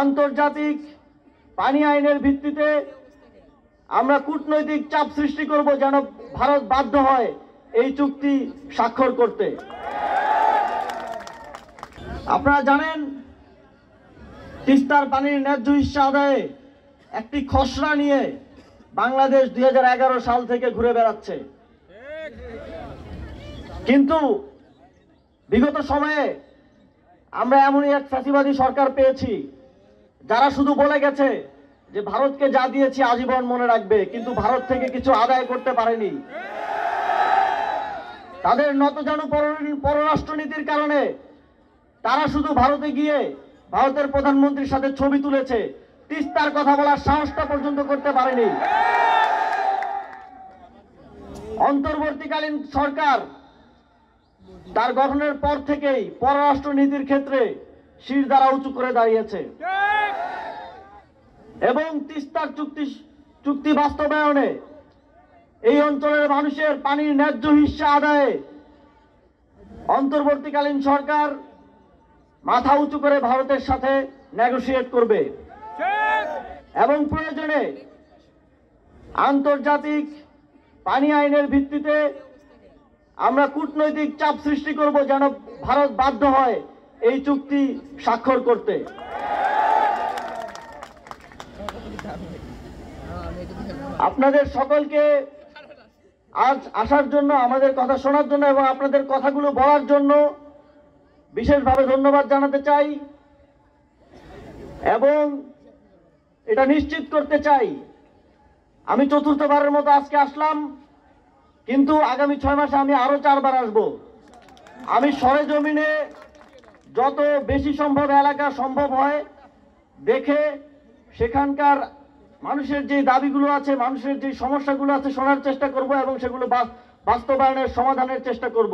আন্তর্জাতিক পানি আইনের ভিত্তিতে আমরা কূটনৈতিক চাপ সৃষ্টি করব যেন ভারত বাধ্য হয় এই চুক্তি স্বাক্ষর করতে। আপনারা জানেন তিস্তার পানির ন্যায্য হিস্সা আদায়ে একটি খসড়া নিয়ে বাংলাদেশ 2011 সাল থেকে ঘুরে বেড়াচ্ছে, কিন্তু বিগত সময়ে আমরা এমনই এক ফ্যাসিবাদী সরকার পেয়েছি যারা শুধু বলে গেছে যে ভারতকে যা দিয়েছি আজীবন মনে রাখবে, কিন্তু ভারত থেকে কিছু আদায় করতে পারেনি। তাদের নতজানু পররাষ্ট্রনীতির কারণে তারা শুধু ভারতে গিয়ে ভারতের প্রধানমন্ত্রীর সাথে ছবি তুলেছে, তিস্তার কথা বলার সাহসটা পর্যন্ত করতে পারেনি। অন্তর্বর্তীকালীন সরকার তার গঠনের পর থেকেই পররাষ্ট্র নীতির ক্ষেত্রে শির দ্বারা উঁচু করে দাঁড়িয়েছে এবং তিস্তার চুক্তি বাস্তবায়নে এই অঞ্চলের মানুষের পানির ন্যায্য হিস্সা আদায়ে অন্তর্বর্তীকালীন সরকার মাথা উঁচু করে ভারতের সাথে নেগোশিয়েট করবে এবং প্রয়োজনে আন্তর্জাতিক পানি আইনের ভিত্তিতে আমরা কূটনৈতিক চাপ সৃষ্টি করব যেন ভারত বাধ্য হয় এই চুক্তি স্বাক্ষর করতে। আপনাদের সকলকে আজ আসার জন্য, আমাদের কথা শোনার জন্য এবং আপনাদের কথাগুলো বলার জন্য বিশেষভাবে ধন্যবাদ জানাতে চাই এবং এটা নিশ্চিত করতে চাই আমি চতুর্থবারের মতো আজকে আসলাম, কিন্তু আগামী 6 মাসে আমি আরো 4 বার আসবো। আমি সরেজমিনে যত বেশি সম্ভব এলাকা সম্ভব হয় দেখে সেখানকার মানুষের যে দাবিগুলো আছে, মানুষের যে সমস্যাগুলো আছে শোনার চেষ্টা করব এবং সেগুলো বাস্তবায়নের সমাধানের চেষ্টা করব।